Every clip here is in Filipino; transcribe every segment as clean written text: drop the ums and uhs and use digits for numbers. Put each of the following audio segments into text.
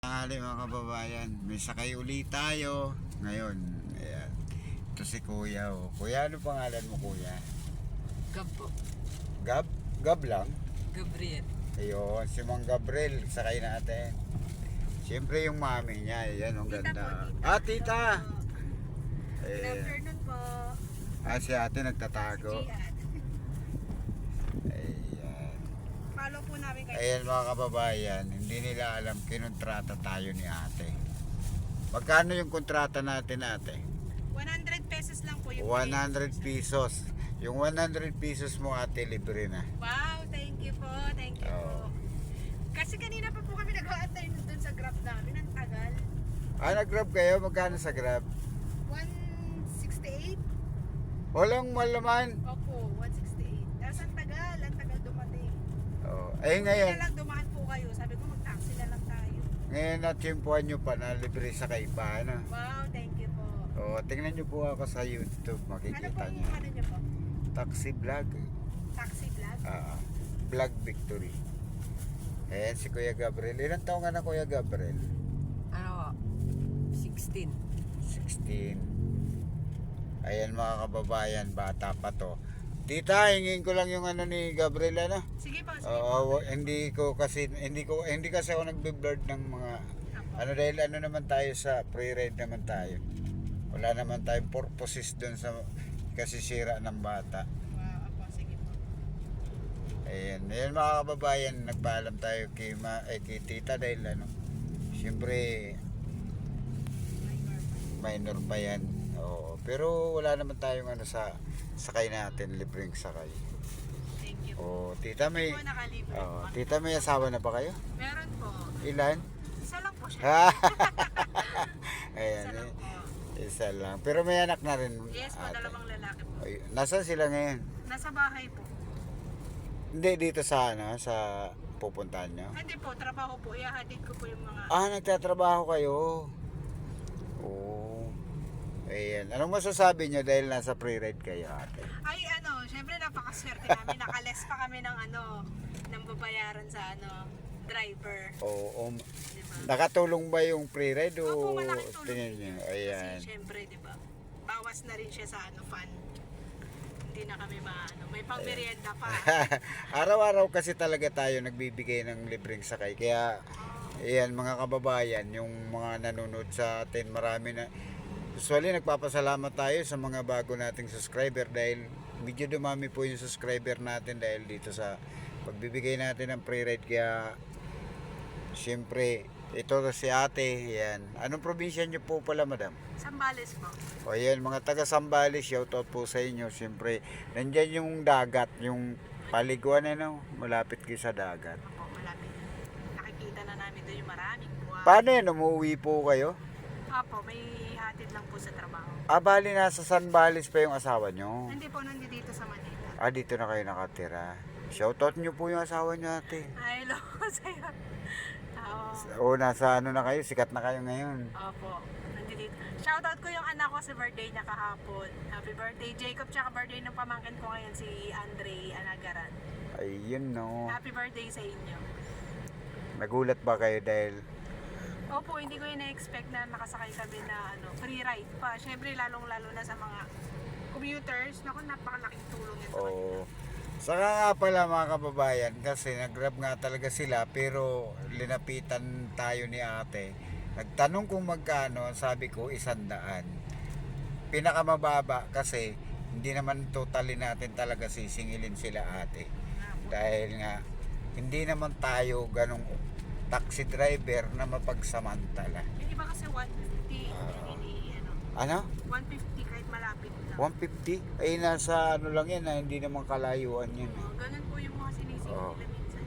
Tanghali mga kababayan, may sakay ulit tayo ngayon. Ayan. Ito si Kuya. Oh. Kuya, ano pangalan mo, Kuya? Gab po. Gab? Gab lang? Gabriel. Ayun, si Mang Gabriel, sakay natin. Siyempre yung mami niya, yan ang Tita ganda. po, tita. Ah, tita! Good Ayan. afternoon po. Si ate nagtatago. Gian. Ayan. Follow po namin kayo. Ayan mga kababayan, hindi nila alam kinontrata tayo ni ate. Magkano yung kontrata natin, ate? 100 pesos lang po yung 100 pesos. Yung 100 pesos mo, ate, libre na. Wow, thank you po. Thank you Oo. po. Kasi kanina pa po kami nag-aantay dun sa grab namin. Ang tagal. Nag-grab kayo? Magkano sa grab? 168? Walang malaman. Opo, 168. Tapos ang tagal dumating. Ngayon. Kaya lang dumaan po kayo. Sabi ko mag-taxi na lang tayo. Ngayon natsimpuan nyo pa na libre sa kaiba, ano? Wow, thank you po. Tingnan nyo po ako sa YouTube, Ano po makikita yung nyo. ano niyo po? Taxi vlog. Taxi vlog? Vlog Victory. Ayan si Kuya Gabriel. Ilan taong ka na, Kuya Gabriel? Ano? 16. 16. Ayan mga kababayan, bata pa to. Tita, hingin ko lang yung ano ni Gabriel, ano? Sige po, sige po. Hindi kasi ako nagbe-blurred ng mga ano, dahil ano naman tayo sa pre-ride naman tayo. Wala naman tayong purposes doon sa kasi sira ng bata. Wow, opo, sige po. Ayan mga kababayan, nagpaalam tayo kay tita dahil ano, siyempre minor pa yan. Oo, pero wala naman tayong ano sa sakay natin, libreng sakay. Thank you po. Tita may Hindi po nakalibre po. tita may asawa na ba kayo? Meron po. Ilan? Isa lang po siya. Ayan, Isa lang po. isa lang. Pero may anak na rin. Yes po, ate. dalawang lalaki po. Nasaan sila ngayon? Nasa bahay po. Hindi dito sa ano, sa pupuntahan nyo? Hindi po, trabaho po. Ihahatid ko po yung mga... Nagtatrabaho kayo. Oo. Ayan. Anong masasabi nyo dahil nasa pre-ride kayo, ate? Ay ano, syempre napakaswerte namin. Nakales pa kami ng ano, ng babayaran sa ano, driver. Oo. Diba? Nakatulong ba yung pre-ride o Opo, malaking tulong tingin din nyo? yun. Ayan. Kasi syempre, di ba, bawas na rin siya sa ano, fund. Hindi na kami may pang-merienda pa. Araw-araw kasi talaga tayo nagbibigay ng libreng sakay. Kaya, ayan mga kababayan, yung mga nanonood sa atin, marami na. Usually, nagpapasalamat tayo sa mga bago nating subscriber dahil medyo dumami po yung subscriber natin dahil dito sa pagbibigay natin ng pre-ride. Kaya, siyempre, ito si ate, yan. Anong probinsya nyo po pala, madam? Sambales po. O yan, mga taga Sambales, shoutout po sa inyo. Siyempre, nandyan yung dagat, yung paliguan, ano, malapit kayo sa dagat. Opo, malapit. Nakikita na namin doon yung maraming buwan. Paano yan, umuwi po kayo? Opo, may hatid lang po sa trabaho. Bali nasa Sambales pa yung asawa nyo. Hindi po, nandito sa Manila. Dito na kayo nakatira. Shoutout nyo po yung asawa nyo, ate. Ay, hello sa'yo. Nasa ano na kayo, sikat na kayo ngayon. Opo, nandito. Shoutout ko yung anak ko sa birthday niya kahapon. Happy birthday, Jacob, tsaka birthday ng pamangkin ko ngayon, si Andre Anagaran. Ayun, no. Happy birthday sa inyo. Nagulat ba kayo dahil Opo, hindi ko yun na-expect na nakasakay kami na free ride pa. Siyempre, lalong-lalo na sa mga commuters. Naku, napakalaking tulong yan sa kanila. Saka nga pala mga kababayan, kasi nag-grab nga talaga sila pero linapitan tayo ni ate. Nagtanong kung magkano, sabi ko 100. Pinakamababa kasi hindi naman totally natin talaga sisingilin sila ate. Dahil nga hindi naman tayo ganong taxi driver na mapagsamantala. Yung iba kasi 150, Ano? 150 kahit malapit lang. 150? Ay nasa ano lang yan, hindi naman kalayuan yun. Ganun po yung mga sinisingil Oo. nila minsan.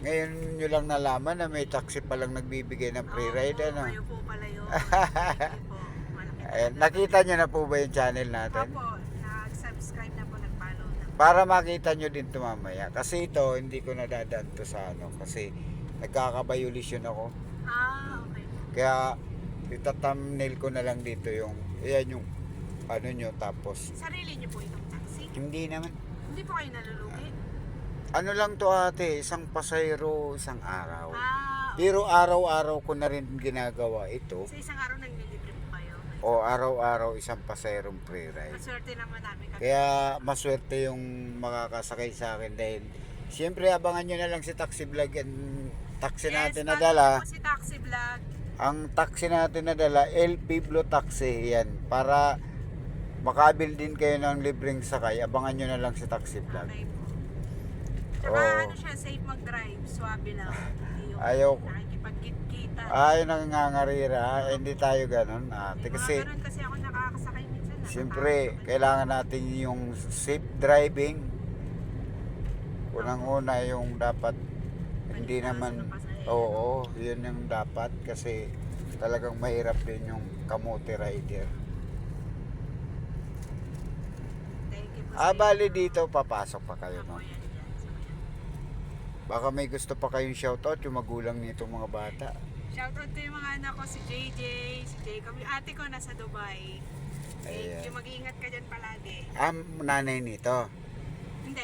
Ngayon nyo lang nalaman na may taxi palang nagbibigay ng free ride, Opo, ano? kayo po pala yun. Thank you po. Malaki po. Ayan, nakita nyo na po ba yung channel natin? Opo, nag-subscribe na po, nag-follow na. Para makita nyo din ito mamaya. Kasi ito, hindi ko nadadaan to sa ano. Kasi nagkakabayulisyon ako. Okay. Kaya ita-thumbnail ko na lang dito yung, ayan yung ano nyo, tapos Sarili niyo po itong taxi? hindi naman. Hindi po kayo nalulugi? Ano lang to ate, isang pasayro, isang araw. Pero araw-araw ko na rin ginagawa ito. Sa isang araw naglilibre po kayo. O araw-araw isang paserong free ride. Maswerte naman namin kami. Kaya maswerte yung makakasakay sa akin dahil siyempre abangan nyo na lang si Taxi Vlog and taxi natin na follow dala. po si Taxi Vlog. Ang taxi natin na dala, LP Blue Taxi yan. Para makabil din kayo ng libreng sakay, abangan nyo na lang si Taxi Vlog. Okay po. Tsaka Oo. ano siya, safe mag-drive. Swabe lang. Hindi yung Ayaw. nakikipagkit-kita. Ay, nangangarira, hindi tayo ganun ate. Mga Kasi ganun kasi ako nakakasakay minsan. siyempre, kailangan natin yung safe driving. Unang-una yung dapat hindi naman, oo, yun yung dapat kasi talagang mahirap din yung kamote rider. Thank you po Bali dito, papasok pa kayo, no? Yan, yan. So, yan. Baka may gusto pa kayong shoutout yung magulang nitong mga bata. Shoutout to yung mga anak ko, si JJ, si Jacob. Yung ate ko nasa Dubai. Thank Ayan. you, mag-iingat ka dyan palagi. Nanay nito. Hindi,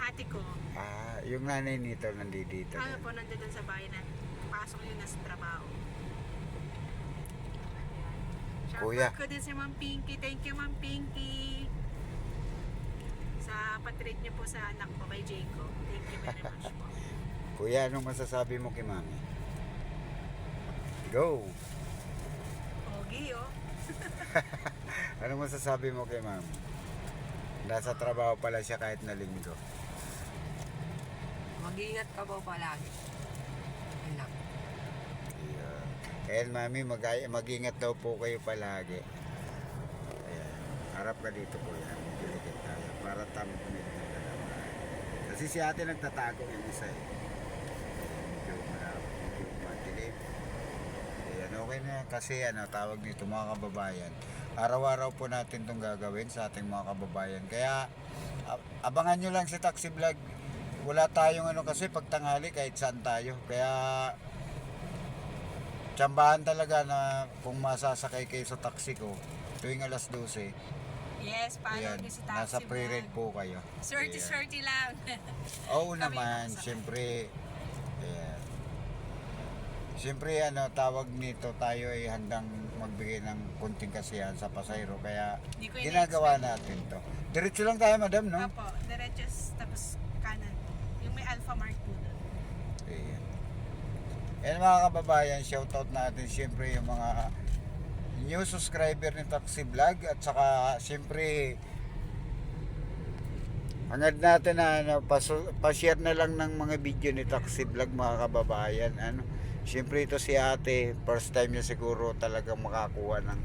ate ko. Yung nanay nito nandito. Ano po, nandun sa bahay na pasok yun na sa trabaho. Kuya. Shoutout ko din si Ma'am Pinky. Thank you, Ma'am Pinky. Sa patreat niyo po sa anak ko kay Jacob. Thank you very much po. Kuya, anong masasabi mo kay mami? Go! Pogi, oh. Anong masasabi mo kay mami? Nasa trabaho pala siya kahit na linggo. Mag-iingat ka po palagi. Anak. Yeah. Ayan mami, mag-ingat daw po kayo palagi. Ayan. Harap ka dito kuya. Pilikit tayo. Para tamang kumit ng dalawa. Kasi si ate nagtatago yung isa eh. Medyo malapit. Medyo madilim. Ayan, okay na. Kasi tawag dito mga kababayan. Araw-araw po natin itong gagawin sa ating mga kababayan. Kaya abangan nyo lang si Taxi Vlog. Wala tayong kasi pagtanghali kahit saan tayo. Kaya tsambahan talaga na kung masasakay kayo sa taxi ko tuwing alas 12. Yes, follow Ayan, niyo si Taxi nasa pre-ride Vlog. po kayo. Shorty lang. Oo Kami naman, nakasakay. siyempre. Ayan. Siyempre tawag nito tayo ay handang magbigay ng konting kasiyahan sa pasayro. Kaya Di ko ginagawa ina-expect. natin to. Diretso lang tayo madam, no? Opo, diretsos tapos kanan. Yung may Alpha Mart po doon. Ayan. Ayan mga kababayan, shoutout natin siyempre yung mga new subscriber ni Taxi Vlog at saka siyempre hangad natin na pa-share na lang ng mga video ni Taxi Vlog mga kababayan. Siyempre ito si ate, first time niya siguro talagang makakuha ng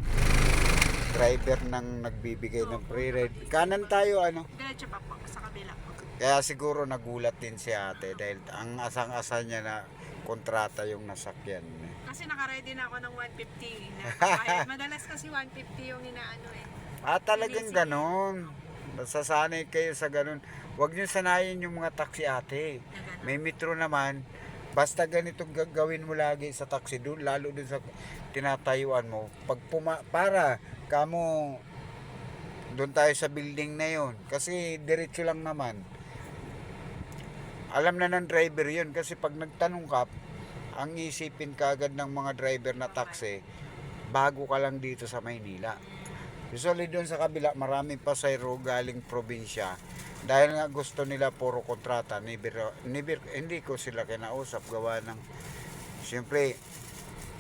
driver ng nagbibigay ng free ride. Kanan tayo Diretso pa po, sa kabila po. kaya siguro nagulat din si ate dahil ang asang-asa niya na kontrata yung nasakyan. Kasi naka-ready na ako ng 150. Kahit madalas kasi 150 yung inaano eh. Talagang ganon. Nasasanay kayo sa ganon. Huwag niyo sanayin yung mga taxi ate. May metro naman. Basta ganito gagawin mo lagi sa taxi doon, lalo doon sa tinatayuan mo. Pag para kamo doon tayo sa building na yon. Kasi diretso lang naman. Alam na ng driver yun kasi pag nagtanong ka, ang isipin kagad ng mga driver na taxi, bago ka lang dito sa Maynila. Usually doon sa kabila, maraming pasayro galing probinsya. Dahil nga gusto nila puro kontrata, hindi ko sila kinausap gawa ng, siyempre,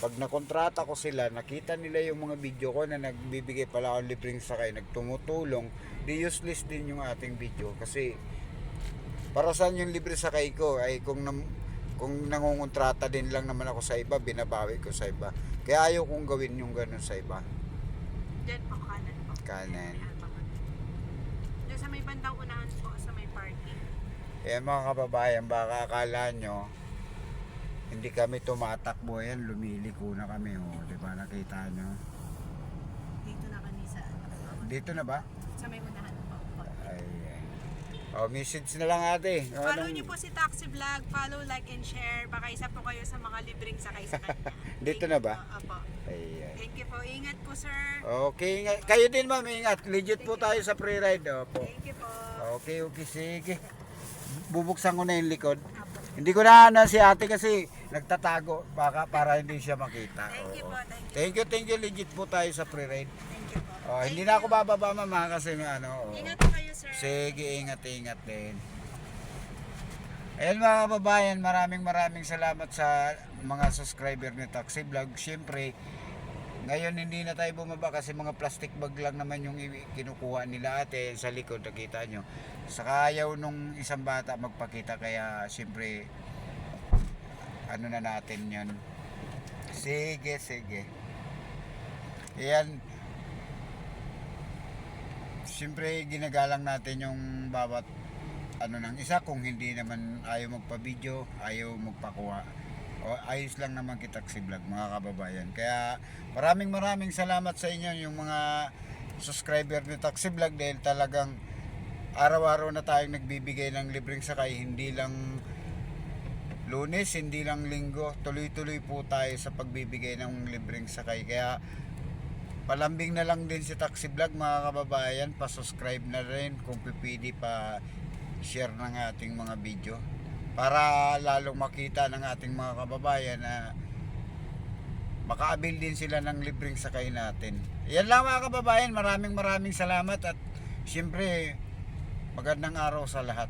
pag nakontrata ko sila, nakita nila yung mga video ko na nagbibigay pala ako libreng sakay, nagtumutulong, di useless din yung ating video. Kasi, para saan yung libre sakay ko, ay kung nangungontrata din lang naman ako sa iba, binabawi ko sa iba. Kaya ayaw kong gawin yung ganun sa iba. Diyan po, kanan po. Kanan. Diyan sa may bandang unahan po, sa may parking. Mga kababayan, baka akala nyo, hindi kami tumatakbo yan, lumiliko na kami, di ba? Nakita nyo? Dito na kami sa Dito na ba? sa may unahan po. Ayan. Message na lang ate. Follow niyo po si Taxi Vlog, follow, like, and share. Baka isa po kayo sa mga libreng sakay sa kanya. Dito na ba? Opo. Ayan. Thank you po. Ingat po, sir. Okay, kayo din ma'am, ingat. Legit po tayo sa pre-ride. Opo. Thank you po. Okay, sige. Bubuksan ko na yung likod. Hindi ko na si ate kasi nagtatago baka para hindi siya makita. Thank you Oo. po, thank you. Thank you, legit po tayo sa pre-ride. Thank you po. Oh, hindi na ako bababa mama kasi ano. Oh. Ingat po kayo, sir. Sige, ingat din. Ayan mga kababayan, maraming salamat sa mga subscriber ni Taxi Vlog. Siyempre, ngayon hindi na tayo bumaba kasi mga plastic bag lang naman yung kinukuha nila ate sa likod, nakita nyo. Saka ayaw nung isang bata magpakita kaya siyempre ano na natin yun. Sige. Ayan. Siyempre ginagalang natin yung bawat ano ng isa kung hindi naman ayaw magpa-video, ayaw magpakuha. O ayos lang naman kita si vlog mga kababayan. Kaya maraming salamat sa inyo yung mga subscriber ni Taxi Vlog dahil talagang araw-araw na tayong nagbibigay ng libreng sakay, hindi lang Lunes, hindi lang Linggo, tuloy-tuloy po tayo sa pagbibigay ng libreng sakay. Kaya palambing na lang din si Taxi Vlog mga kababayan, pa-subscribe na rin kung pipili pa share ng ating mga video para lalong makita ng ating mga kababayan na makaabil din sila ng libreng sakay natin. Yan lang mga kababayan, maraming salamat at siyempre magandang araw sa lahat.